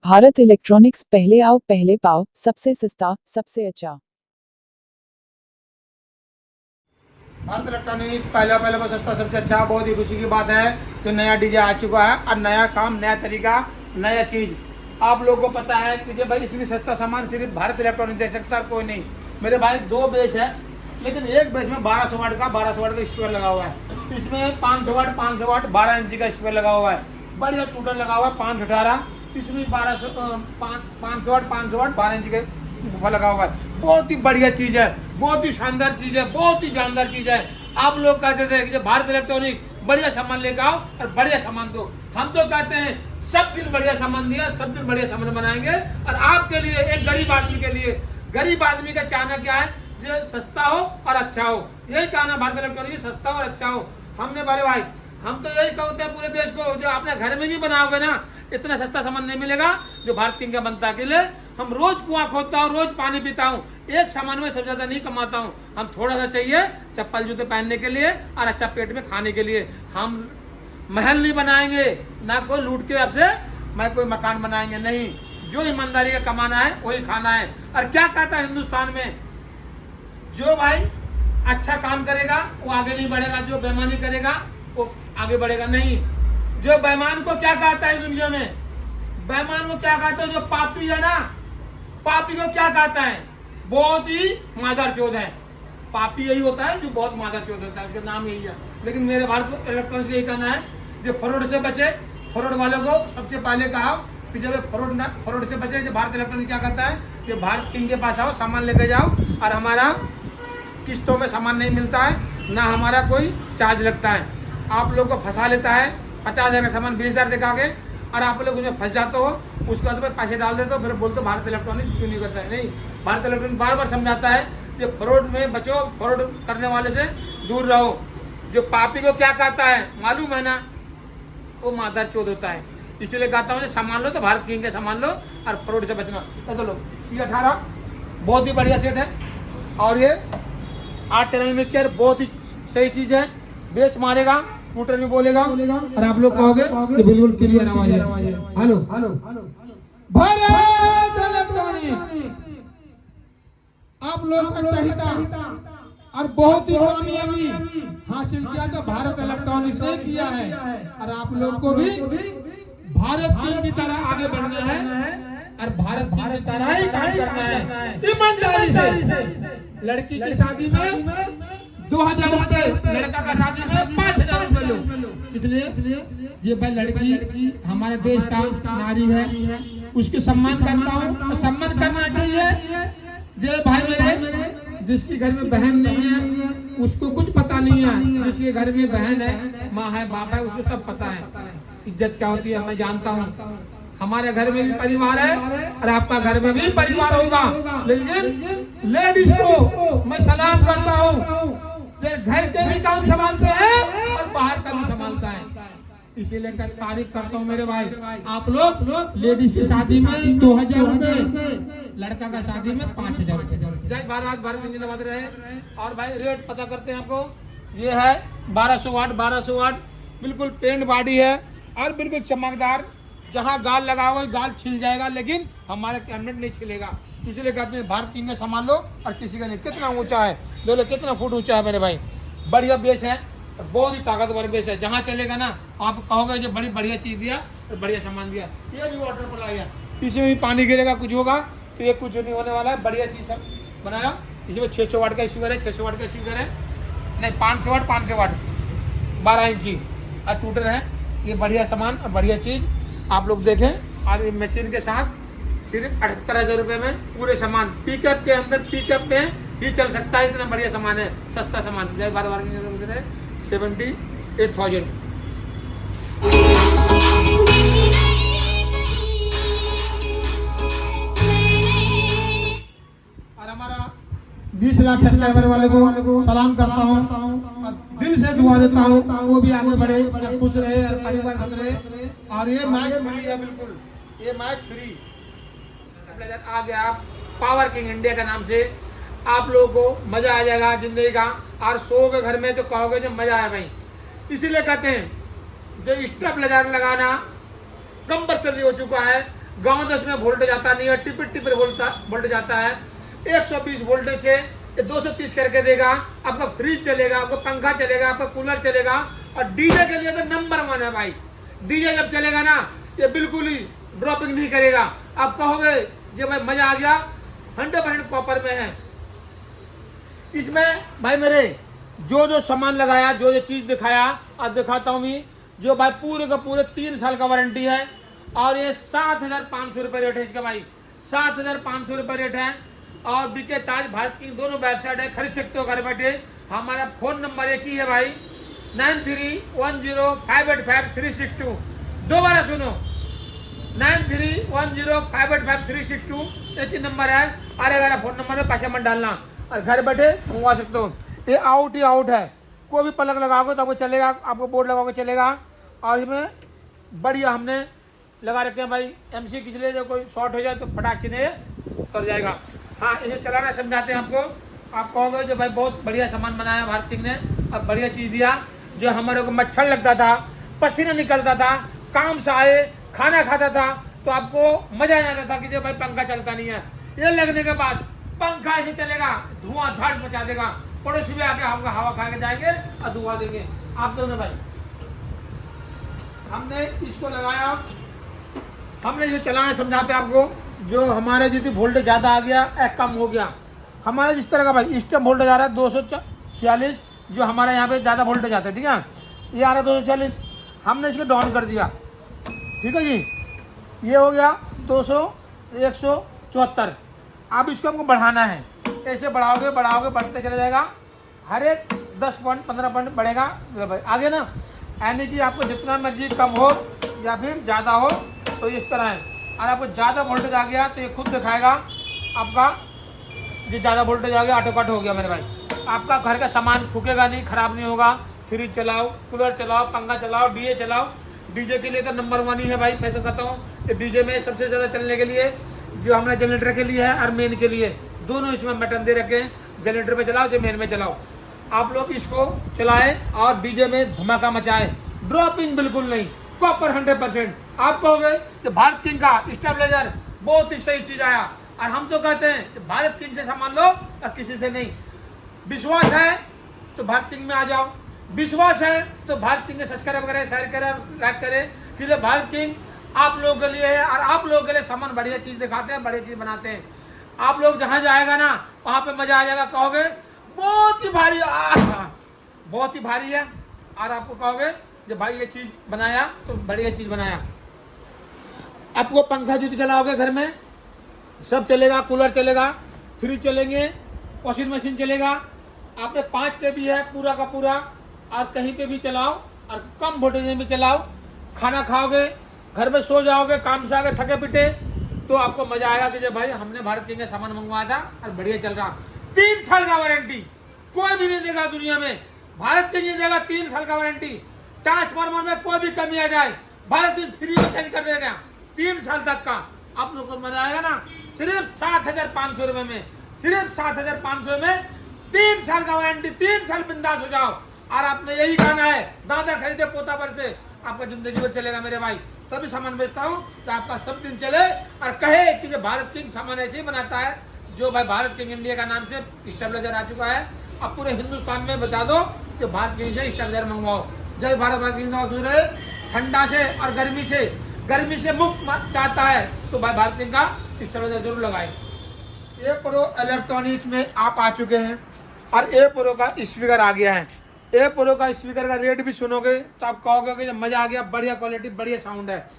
Bharat electronics, पहले आओ पहले पाओ, सबसे सस्ता सबसे अच्छा। भारत इलेक्ट्रॉनिक्स पहला पहले बस सस्ता सबसे अच्छा। बहुत ही खुशी की बात है कि नया डीजे आ चुका है और नया काम, नया तरीका, नया चीज़। आप लोगों को पता है कि भाई इतनी सस्ता सामान सिर्फ भारत इलेक्ट्रॉनिक्स दे सकता है, कोई नहीं। मेरे भाई 2 बेस है, लेकिन एक बेस में 1200 वाट का स्पीकर लगा हुआ है। इसमें 500 वाट 12 इंची का स्पीकर लगा हुआ है। बढ़िया टूटर लगा हुआ है 518। इसमें 500 वाट 12 इंची का वो लगा हुआ है। बहुत ही बढ़िया चीज है, बहुत ही शानदार चीज है, बहुत ही जानदार चीज है। आप लोग कहते थे कि भारत इलेक्ट्रॉनिक्स बढ़िया सामान लेकर आओ और बढ़िया सामान दो। हम तो कहते हैं सब दिन बढ़िया सामान दिया, सब दिन बढ़िया सामान बनाएंगे। और आपके लिए, एक गरीब आदमी के लिए, गरीब आदमी का चाहना क्या है, जो सस्ता हो और अच्छा हो। यही चाहना भारत इलेक्ट्रॉनिक्स, सस्ता और अच्छा हो। हमने बड़े भाई, हम तो यही कहते हैं पूरे देश को, जो अपने घर में भी बनाओगे ना, इतना सस्ता सामान नहीं मिलेगा जो भारत किंग का बनता है। के लिए हम रोज कुआं खोदता हूँ, रोज पानी पीता हूँ, एक सामान में सबसे ज्यादा नहीं कमाता हूँ। हम थोड़ा सा चाहिए चप्पल जूते पहनने के लिए और अच्छा पेट में खाने के लिए। हम महल नहीं बनाएंगे, ना कोई लूट के आपसे मैं कोई मकान बनाएंगे, नहीं। जो ईमानदारी का कमाना है वही खाना है। और क्या कहता है हिंदुस्तान में, जो भाई अच्छा काम करेगा वो आगे नहीं बढ़ेगा, जो बेईमानी करेगा वो आगे बढ़ेगा नहीं। जो बेईमान को क्या कहता है दुनिया में, बेईमान को क्या कहता है, जो पापी है ना, पापी को क्या कहता है, बहुत ही मादरचोद है। पापी यही होता है जो बहुत मादरचोद होता है, उसका नाम यही है। लेकिन मेरे भारत इलेक्ट्रॉनिक्स यही कहना है, जो फ्रॉड से बचे, फ्रॉड वालों को सबसे पहले कहा कि जब फ्रॉड से बचे, जो भारत इलेक्ट्रॉनिक्स क्या कहता है कि भारत किंग के पास आओ, सामान लेके जाओ, और हमारा किस्तों में सामान नहीं मिलता है, ना हमारा कोई चार्ज लगता है। आप लोग को फंसा लेता है, 50,000 का सामान 20,000 दिखा के, और आप लोग उसमें फंस जाते हो। उसके बाद में पैसे डाल देते हो, फिर बोलते हो भारत इलेक्ट्रॉनिक्स क्यों नहीं करता है। नहीं, भारत इलेक्ट्रॉनिक्स बार बार समझाता है कि फ्रॉड में बचो, फ्रॉड करने वाले से दूर रहो। जो पापी को क्या कहता है मालूम है ना, वो मादरचोद होता है। इसीलिए कहता हूँ सामान लो तो भारत किंग के सामान लो और फ्रॉड से बचना। तो लो C18 बहुत ही बढ़िया सेट है, और ये 8 चैनल मिक्सर बहुत ही सही चीज है। बेस मारेगा, स्कूटर में बोलेगा, और आप लोग कहोगे कि बिल्कुल क्लियर आवाज है। हेलो भारत इलेक्ट्रॉनिक्स आप लोग का चाहता और बहुत ही कामयाबी हासिल किया तो भारत इलेक्ट्रॉनिक्स ने किया है। और आप लोग को भी भारत किंग की तरह आगे बढ़ना है, और भारत किंग की तरह ही काम करना है ईमानदारी से। लड़की की शादी में 2,000 रुपए, लड़का का शादी में 5,000 रुपए लो। इसलिए ये भाई लड़की हमारे देश का नारी है, उसके सम्मान करता हूँ, सम्मान करना चाहिए। जे भाई मेरे, जिसके घर में बहन नहीं है उसको कुछ पता नहीं है, जिसके घर में बहन है, माँ है, बाप है, उसको सब पता है इज्जत क्या होती है। मैं जानता हूँ हमारे घर में भी परिवार है और आपका घर में भी परिवार होगा, लेकिन लेडीज को मैं सलाम करता हूँ, घर के भी काम संभालते हैं और बाहर का भी संभालता है। इसीलिए तारीफ करता हूँ मेरे भाई। आप लोग लेडीज की शादी में 2,000 रुपए, लड़का का शादी में 5,000 रुपए। जय भारत, भारत जिंदाबाद रहे। और भाई रेट पता करते हैं आपको, ये है 1200 वाट, बिल्कुल पेंट बॉडी है और बिल्कुल चमकदार। जहाँ गाल लगाओगे गाल छिल जाएगा, लेकिन हमारा कैबिनेट नहीं छिलेगा। इसीलिए कहते हैं भारत किंग का सामान लो और किसी का नहीं। कितना ऊंचा है, लो कितना फुट ऊंचा है मेरे भाई। बढ़िया बेस है, बहुत ही ताकतवर बेस है। जहाँ चलेगा ना आप कहोगे जो बड़ी बढ़िया चीज दिया और बढ़िया सामान दिया। ये भी वाटर सप्लाई है, इसमें भी पानी गिरेगा, कुछ होगा तो ये कुछ नहीं होने वाला है। बढ़िया चीज बनाया। इसमें 600 वाट का स्पीकर है, 600 वाट का स्पीकर है, नहीं 500 वाट 12 इंची और टूटर है। ये बढ़िया सामान और बढ़िया चीज आप लोग देखें। और मशीन के साथ सिर्फ 78,000 रुपये में पूरे सामान, पिकअप के अंदर, पिकअप में ही चल सकता है। इतना बढ़िया सामान है, सस्ता सामान। जय बार 78,000। और हमारा 20 लाख सब्सक्राइबर वाले को सलाम करता हूँ, दिल से दुआ देता हूँ वो भी आगे बढ़े, खुश रहे और परिवार खुश रहे। और ये माइक फ्री है, बिल्कुल ये माइक फ्री आ गया पावर किंग इंडिया का नाम से। आप लोगों को मजा आ जाएगा जिंदगी का, और 100 के घर में तो कहोगे जो मजा आया भाई। इसीलिए कहते हैं जो स्टेप लगाना कंपल्सरी हो चुका है। गाँव 10 में वोल्टेज आता नहीं है, टिपिर टिपिर वोल्टेज आता है। 120 वोल्टेज से 230 करके देगा, आपका फ्रिज चलेगा, आपका पंखा चलेगा, आपका कूलर चलेगा। और डीजे के लिए तो नंबर 1 है भाई। डीजे जब चलेगा ना ये बिल्कुल ही ड्रॉपिंग नहीं करेगा। आप कहोगे जो भाई मजा आ गया, 100% कॉपर में है। इसमें भाई मेरे जो सामान लगाया, जो चीज दिखाया, आज दिखाता हूँ भी, जो भाई पूरे का पूरे 3 साल का वारंटी है। और ये 7,500 रुपये रेट है इसका भाई, 7,500 रुपये रेट है। और बीके ताज भारत की दोनों वेबसाइट है, खरीद सकते हो घर बैठे। हमारा फोन नंबर एक ही है भाई, 9310585362। दोबारा सुनो, 9310585362 एक ही नंबर है। अरे फोन नंबर में पैसा मत डालना और घर बैठे मंगवा सकते हो। ये आउट ही आउट है, कोई भी पलक लगाओगे तो आपको चलेगा, आपको बोर्ड लगाओगे चलेगा। और इसमें बढ़िया हमने लगा रखे हैं भाई, MC खींच ले, जो कोई शॉर्ट हो जाए तो फटाक से उतर जाएगा। हाँ, इसे चलाना समझाते हैं आपको। आप कहोगे जो भाई बहुत बढ़िया सामान बनाया भारत किंग ने और बढ़िया चीज़ दिया। जो हमारे को मच्छर लगता था, पसीना निकलता था, काम से आए खाना खाता था तो आपको मजा नहीं आता था कि जो भाई पंखा चलता नहीं है। ये लगने के बाद पंखा ऐसे चलेगा, धुआं धाड़ मचा देगा, पड़ोसी भी आके हमको हवा खा के जाएंगे और धुआं देंगे। आप दोनों भाई हमने इसको लगाया, हमने ये चलाना समझाते आपको। जो हमारे जितनी वोल्टेज ज़्यादा आ गया या कम हो गया, हमारे जिस तरह का भाई इस टाइम वोल्टेज आ रहा है 246, जो हमारे यहाँ पे ज़्यादा वोल्टेज आता है, ठीक है, ये आ रहा है 240। हमने इसको डाउन कर दिया, ठीक है जी, ये हो गया 174। अब इसको हमको बढ़ाना है। ऐसे बढ़ाओगे बढ़ाओगे बढ़ते चले जाएगा, हर एक 10 पॉइंट 15 पॉइंट बढ़ेगा भाई आगे ना। यानी कि आपको जितना मर्जी कम हो या फिर ज़्यादा हो तो इस तरह है। और आपको ज़्यादा वोल्टेज आ गया तो ये खुद दिखाएगा आपका, जो ज़्यादा वोल्टेज आ गया ऑटो कट हो गया मेरे भाई। आपका घर का सामान फूकेगा नहीं, खराब नहीं होगा। फ्रिज चलाओ, कूलर चलाओ, पंखा चलाओ, डीजे चलाओ। डीजे के लिए तो नंबर 1 ही है भाई, मैं तो कहता हूँ कि डीजे में सबसे ज़्यादा चलने के लिए जो हमारे जनरेटर के लिए है और मेन के लिए, दोनों इसमें बटन दे रखे हैं। जनरेटर पे चलाओ, जो मेन में चलाओ। आप लोग इसको चलाएं और डीजे में धमाका मचाएं, ड्रॉपिंग बिल्कुल नहीं, कॉपर 100%। आप कहोगे कि भारत किंग का स्टेबलाइजर बहुत ही सही चीज आया, और हम तो कहते हैं कि भारत किंग से सामान लो और किसी से नहीं। विश्वास है तो भारत किंग में आ जाओ, विश्वास है तो भारत किंग सब्सक्राइब करें, शेयर करें, लाइक करें, क्योंकि भारत किंग आप लोगों के लिए है और आप लोगों के लिए सामान बढ़िया चीज दिखाते हैं, बढ़िया चीज बनाते हैं। आप लोग जहां जाएगा ना वहां पे मजा आ जाएगा, कहोगे बहुत ही भारी, बहुत ही भारी है। और आपको कहोगे जो भाई ये चीज बनाया तो बढ़िया चीज बनाया। आपको पंखा जो चलाओगे घर में सब चलेगा, कूलर चलेगा, फ्रिज चलेंगे, वॉशिंग मशीन चलेगा। आपने 5 के भी है पूरा का पूरा, और कहीं पे भी चलाओ और कम वोल्टेज में भी चलाओ। खाना खाओगे, घर में सो जाओगे, काम से आगे थके पिटे तो आपको मजा आएगा कि जब भाई हमने भारत किंग का सामान मंगवाया था और बढ़िया चल रहा। 3 साल का वारंटी कोई भी नहीं देगा दुनिया में, भारत किंग नहीं देगा 3 साल का वारंटी। ट्रांसफार्मर में कोई भी कमी आ जाए भारत किंग फ्री में चेंज कर देगा 3 साल तक का। आप लोग को मजा आएगा ना। सिर्फ 7,500 रुपए में, सिर्फ 7,500 में 3 साल का वारंटी, 3 साल बिंदास हो जाओ। और आपने यही कहना है दादा खरीदे पोता पर से, आपका जिंदगी भर चलेगा मेरे भाई। तभी सामान बेचता हूँ तो आपका सब दिन चले और कहे कि जो भारत किंग सामान ऐसे ही बनाता है। जो भाई भारत किंग इंडिया का नाम से स्टेबलाइजर आ चुका है, अब पूरे हिंदुस्तान में बता दो कि भारत किंग से स्टेबलाइजर मंगवाओ। जय भारत, भारत किंग सुन रहे। ठंडा से और गर्मी से मुक्त चाहता है तो भाई भारत किंग का स्टेबलाइजर जरूर लगाए। ए प्रो इलेक्ट्रॉनिक्स में आप आ चुके हैं और ए प्रो का स्पीकर आ गया है। ए प्रो का स्पीकर का रेट भी सुनोगे तो आप कहोगे कि मजा आ गया, बढ़िया क्वालिटी, बढ़िया साउंड है।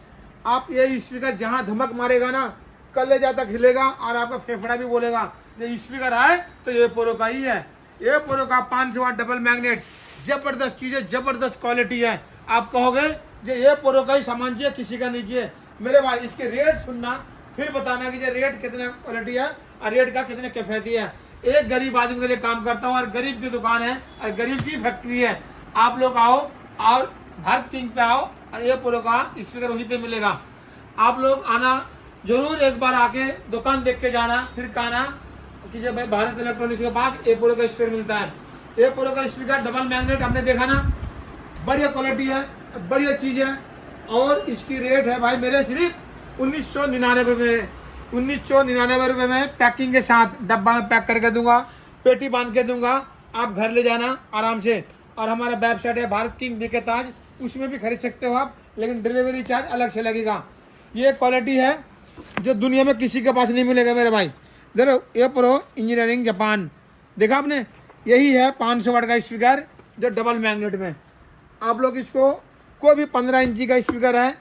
आप ये स्पीकर जहां धमक मारेगा ना कलेजा तक हिलेगा और आपका फेफड़ा भी बोलेगा ये स्पीकर है तो ये प्रो का ही है। ये प्रो का 500 वाट डबल मैग्नेट, जबरदस्त चीज है, जबरदस्त क्वालिटी है। आप कहोगे जो ये प्रो का ही सामान चाहिए, किसी का नहीं चाहिए। मेरे भाई इसके रेट सुनना फिर बताना कि ये रेट कितना क्वालिटी है और रेट का कितने कैफियती है। एक गरीब आदमी के लिए काम करता हूँ और गरीब की दुकान है और गरीब की फैक्ट्री है। आप लोग आओ और भारत किंग पे आओ और ये प्रो का स्पीकर वहीं पे मिलेगा। आप लोग आना जरूर, एक बार आके दुकान देख के जाना, फिर कहना कि जब भाई भारत इलेक्ट्रॉनिक्स के पास ए प्रो का स्पीकर मिलता है। ए प्रो का स्पीकर डबल मैग्नेट हमने देखा ना, बढ़िया क्वालिटी है, बढ़िया चीज है। और इसकी रेट है भाई मेरे सिर्फ 1999 में, 1999 रुपये में पैकिंग के साथ डब्बा में पैक करके दूंगा, पेटी बांध के दूंगा, आप घर ले जाना आराम से। और हमारा वेबसाइट है भारत किंग बीके ताज, उसमें भी खरीद सकते हो आप, लेकिन डिलीवरी चार्ज अलग से लगेगा। ये क्वालिटी है जो दुनिया में किसी के पास नहीं मिलेगा मेरे भाई। देखो ये प्रो इंजीनियरिंग जापान, देखा आपने, यही है 500 वाट का स्पीकर जो डबल मैग्नेट में। आप लोग इसको, कोई भी 15 इंची का स्पीकर है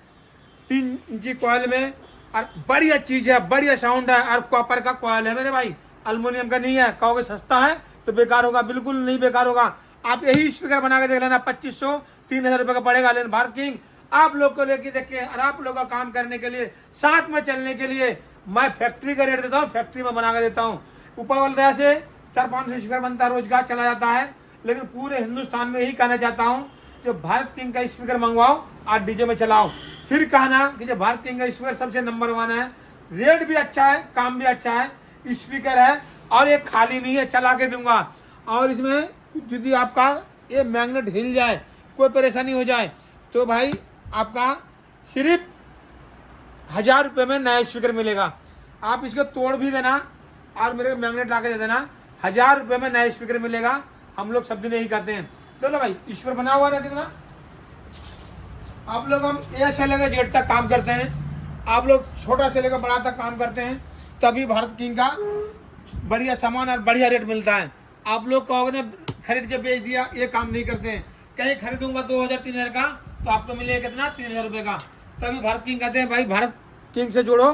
3 इंची कॉयल में, और बढ़िया चीज़ है, बढ़िया साउंड है, और कॉपर का कॉयल है मेरे भाई, एल्युमिनियम का नहीं है। कहोगे सस्ता है तो बेकार होगा, बिल्कुल नहीं बेकार होगा। आप यही स्पीकर बना के देख लेना, 2500-3000 रुपये का पड़ेगा। लेकिन भारत किंग आप लोग को लेके देखिए, और आप लोग का काम करने के लिए, साथ में चलने के लिए मैं फैक्ट्री का रेट देता हूँ, फैक्ट्री में बना के देता हूँ। ऊपर वाले दया से 400-500 स्पीकर बनता है, रोजगार चला जाता है। लेकिन पूरे हिंदुस्तान में यही कहना चाहता हूँ, जो भारत किंग का स्पीकर मंगवाओ और डीजे में चलाओ। फिर कहना कि जो भारत किंग का स्पीकर सबसे नंबर 1 है, रेट भी अच्छा है, काम भी अच्छा है, स्पीकर है, और ये खाली नहीं है, चला के दूंगा। और इसमें यदि आपका ये मैग्नेट हिल जाए, कोई परेशानी हो जाए, तो भाई आपका सिर्फ 1000 रुपये में नया स्पीकर मिलेगा। आप इसको तोड़ भी देना और मेरे को मैग्नेट ला के दे देना, 1000 रुपये में नया स्पीकर मिलेगा। हम लोग सब दिन यही कहते हैं। चलो भाई, स्पीकर बना हुआ ना कितना, आप लोग हम ए से लेकर जेड तक काम करते हैं, आप लोग छोटा से लेकर बड़ा तक काम करते हैं, तभी भारत किंग का बढ़िया सामान और बढ़िया रेट मिलता है। आप लोग कहोगे ना खरीद के बेच दिया, ये काम नहीं करते हैं। कहीं खरीदूंगा 2000-3000 का, तो आपको मिलेगा कितना, 3000 रुपये का। तभी भारत किंग कहते हैं भाई, भारत किंग से जुड़ो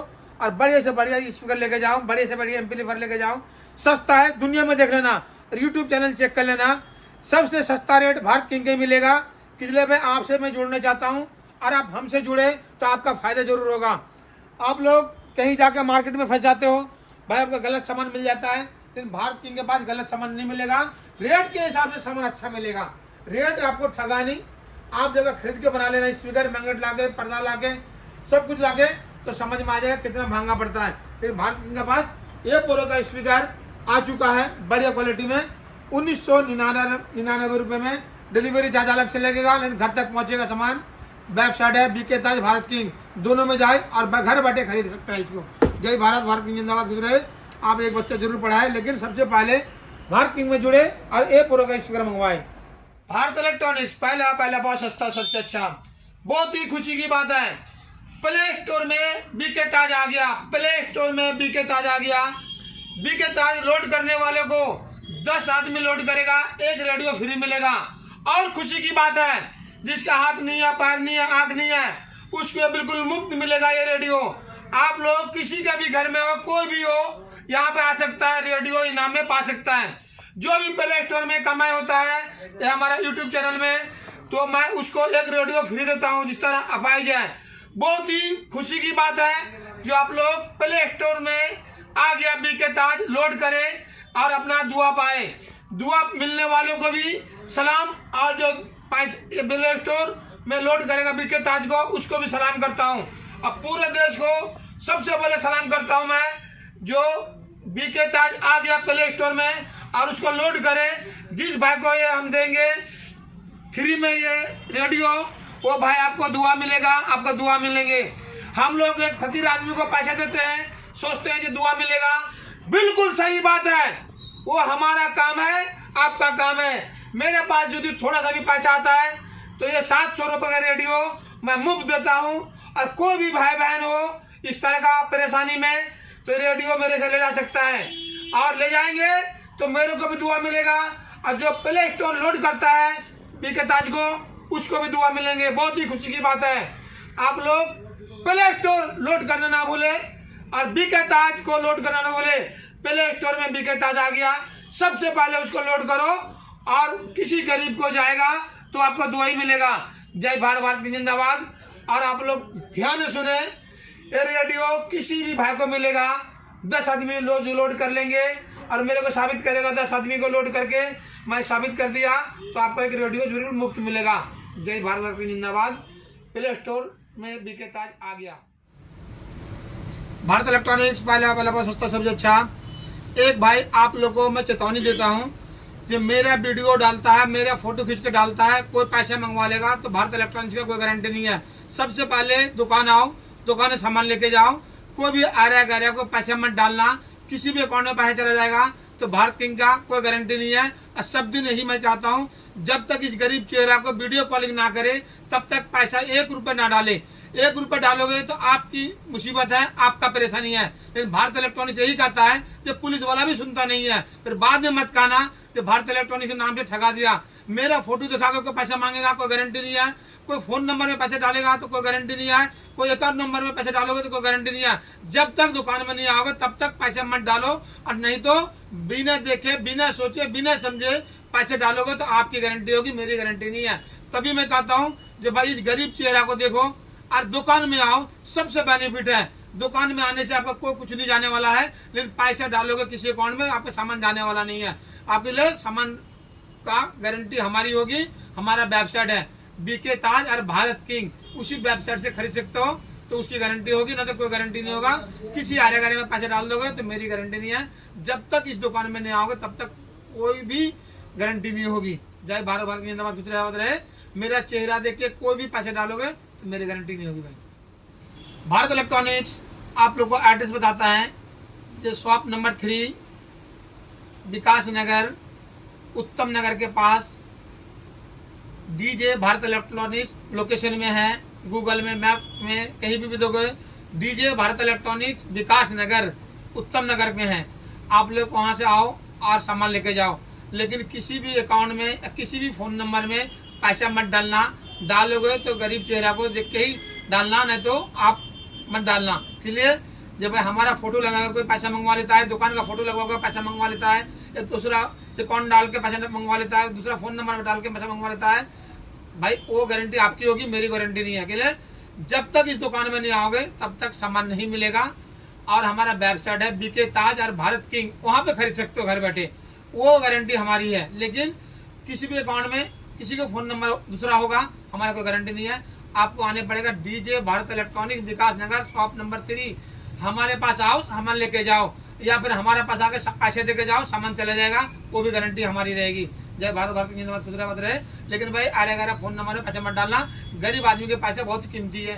और बढ़िया से बढ़िया स्पीकर लेके जाओ, बढ़िया से बढ़िया एम्पलीफायर लेके जाओ। सस्ता है, दुनिया में देख लेना, और यूट्यूब चैनल चेक कर लेना, सबसे सस्ता रेट भारत किंग के मिलेगा। इसलिए मैं आपसे मैं जुड़ना चाहता हूँ, और आप हमसे जुड़े तो आपका फायदा जरूर होगा। आप लोग कहीं जाकर मार्केट में फंस जाते हो भाई, आपका गलत सामान मिल जाता है, लेकिन भारत किंग के पास गलत सामान नहीं मिलेगा, रेट के हिसाब से सामान अच्छा मिलेगा। रेट आपको ठगा नहीं, आप जगह खरीद के बना लेना, स्पीकर मैग्नेट लाके, पर्दा लाके, सब कुछ लाके, तो समझ में आ जाएगा कितना महंगा पड़ता है। लेकिन भारत किंग के पास ये प्रो का स्पीकर आ चुका है बढ़िया क्वालिटी में, 1999 रुपये में, डिलीवरी चार्ज अलग से लगेगा, लेकिन घर तक पहुंचेगा सामान। वेबसाइट है बीके ताज भारत किंग, दोनों में जाए और घर बैठे खरीद सकते हैं इसको। जय भारत, भारत किंग जिंदाबाद। गुजरे आप एक बच्चा जरूर पढ़ाए, लेकिन सबसे पहले भारत किंग में जुड़े और ए प्रो का स्पीकर मंगवाए। भारत इलेक्ट्रॉनिक्स पहला बहुत सस्ता, सबसे अच्छा। बहुत ही खुशी की बात है, प्ले स्टोर में बीके ताज आ गया, प्ले स्टोर में बीके ताज आ गया। बीके ताज लोड करने वाले को 10 आदमी लोड करेगा, 1 रेडियो फ्री मिलेगा। और खुशी की बात है, जिसका हाथ नहीं है, पैर नहीं है, आंख नहीं है, उसको बिल्कुल मुफ्त मिलेगा ये रेडियो। आप लोग किसी का भी घर में हो, कोई भी हो, यहाँ पे आ सकता है, रेडियो इनाम में पा सकता है। जो भी प्ले स्टोर में कमाई होता है या हमारा यूट्यूब चैनल में, तो मैं उसको 1 रेडियो फ्री देता हूँ, जिस तरह अपाइज है। बहुत ही खुशी की बात है जो आप लोग प्ले स्टोर में आ गया बीके ताज, लोड करें और अपना दुआ पाए। दुआ मिलने वालों को भी सलाम, और जो प्ले स्टोर में लोड करेगा बीके ताज को, उसको भी सलाम करता हूँ। अब पूरे देश को सबसे पहले सलाम करता हूँ मैं, जो बीके ताज आ गया प्ले स्टोर में और उसको लोड करे। जिस भाई को ये हम देंगे फ्री में ये रेडियो, वो भाई आपको दुआ मिलेगा, आपको दुआ मिलेंगे। हम लोग एक फकीर आदमी को पैसा देते हैं, सोचते हैं कि दुआ मिलेगा, बिल्कुल सही बात है। वो हमारा काम है, आपका काम है। मेरे पास यदि थोड़ा सा भी पैसा आता है तो ये 700 रुपये का रेडियो मैं मुफ्त देता हूँ। और कोई भी भाई बहन हो इस तरह का परेशानी में, तो रेडियो मेरे से ले जा सकता है, और ले जाएंगे तो मेरे को भी दुआ मिलेगा। और जो प्ले स्टोर लोड करता है बीके ताज को, उसको भी दुआ मिलेंगे। बहुत ही खुशी की बात है। आप लोग प्ले स्टोर लोड करना ना भूले और बीके ताज को लोड करना ना भूले। प्ले स्टोर में बीके ताज आ गया, सबसे पहले उसको लोड करो, और किसी गरीब को जाएगा तो आपको दुआ ही मिलेगा। जय भारत, भारत की जिंदाबाद। और आप लोग ध्यान से सुने, ये रेडियो किसी भी भाई को मिलेगा, 10 आदमी लोड कर लेंगे और मेरे को साबित करेगा, 10 आदमी को लोड करके मैं साबित कर दिया, तो आपको एक रेडियो जरूर मुफ्त मिलेगा। जय भारत, भारत की जिंदाबाद। प्ले स्टोर में बीके ताज आ गया। भारत इलेक्ट्रॉनिक्स पहला सस्ता, सबसे अच्छा। एक भाई आप लोगों को मैं चेतावनी देता हूँ, जो मेरा वीडियो डालता है, मेरा फोटो खींच के डालता है, कोई पैसे मंगवा लेगा तो भारत इलेक्ट्रॉनिक्स का कोई गारंटी नहीं है। सबसे पहले दुकान आओ, दुकान से सामान लेके जाओ, कोई भी आर्या गैरिया को पैसे मत डालना, किसी भी अकाउंट में पैसा चला जाएगा तो भारत किंग का कोई गारंटी नहीं है। और सब दिन यही मैं चाहता हूँ, जब तक इस गरीब चेहरा को वीडियो कॉलिंग ना करे तब तक पैसा 1 रुपए ना डाले। 1 रुपए डालोगे तो आपकी मुसीबत है, आपका परेशानी है। लेकिन भारत इलेक्ट्रॉनिक्स यही कहता है कि पुलिस वाला भी सुनता नहीं है। फिर बाद में मत कहना कि भारत इलेक्ट्रॉनिक्स के नाम से ठगा दिया। मेरा फोटो दिखाकर कोई पैसा मांगेगा, कोई गारंटी नहीं है। कोई फोन नंबर में पैसे डालेगा तो कोई गारंटी नहीं है। कोई अकाउंट नंबर में पैसे डालोगे तो कोई गारंटी नहीं है। जब तक दुकान में नहीं आओगे तब तक पैसे मत डालो, और नहीं तो बिना देखे, बिना सोचे, बिना समझे पैसे डालोगे तो आपकी गारंटी होगी, मेरी गारंटी नहीं है। तभी मैं कहता हूँ जो भाई इस गरीब चेहरा को देखो और दुकान में आओ, सबसे बेनिफिट है। दुकान में आने से आपका कोई कुछ नहीं जाने वाला है, लेकिन पैसा डालोगे किसी अकाउंट में आपका सामान जाने वाला नहीं है। आपके लिए सामान का गारंटी हमारी होगी। हमारा वेबसाइट है बीके ताज और भारत किंग, उसी वेबसाइट से खरीद सकते हो, तो उसकी गारंटी होगी, ना तो कोई गारंटी नहीं होगा। किसी आर्या गैरिया में पैसे डाल दोगे तो मेरी गारंटी नहीं है। जब तक इस दुकान में नहीं आओगे तब तक कोई भी गारंटी नहीं होगी। जय भारत, भारत की जिंदाबाद, कुछ रहे। मेरा चेहरा देख के कोई भी पैसे डालोगे तो मेरी गारंटी नहीं होगी भाई। भारत इलेक्ट्रॉनिक्स आप लोग को एड्रेस बताता है, जो शॉप नंबर 3 विकास नगर, उत्तम नगर के पास डीजे भारत इलेक्ट्रॉनिक्स लोकेशन में है। गूगल में मैप में कहीं भी दोगे डीजे भारत इलेक्ट्रॉनिक्स विकास नगर, उत्तम नगर में है। आप लोग वहां से आओ और सामान लेके जाओ, लेकिन किसी भी अकाउंट में, किसी भी फोन नंबर में पैसा मत डालना। डालोगे तो गरीब चेहरा को देख के ही डालना, नहीं तो आप मत डालना। इसलिए जब हमारा फोटो लगा कोई पैसा मंगवा लेता है, दुकान का फोटो लगा कर पैसा मंगवा लेता है, या दूसरा अकाउंट डाल के पैसा मंगवा लेता है, दूसरा फोन नंबर डाल के पैसा मंगवा लेता है, भाई वो गारंटी आपकी होगी, मेरी गारंटी नहीं है। अकेले जब तक इस दुकान में नहीं आओगे तब तक सामान नहीं मिलेगा। और हमारा वेबसाइट है बीके ताज और भारत किंग, वहां पे खरीद सकते हो घर बैठे, वो गारंटी हमारी है। लेकिन किसी भी अकाउंट में किसी का फोन नंबर दूसरा होगा, हमारा कोई गारंटी नहीं है। आपको आने पड़ेगा डीजे भारत इलेक्ट्रॉनिक्स विकास नगर, शॉप नंबर 3। हमारे पास आओ, सामान लेके जाओ, या फिर हमारे पास आके पैसे देके जाओ, सामान चला जाएगा, वो भी गारंटी हमारी रहेगी। जय भारत, भारत की जिंदाबाद, खुश रहे। लेकिन भाई आर्या गैरिया फोन नंबर में पैसे मत डालना, गरीब आदमी के पैसे बहुत कीमती है।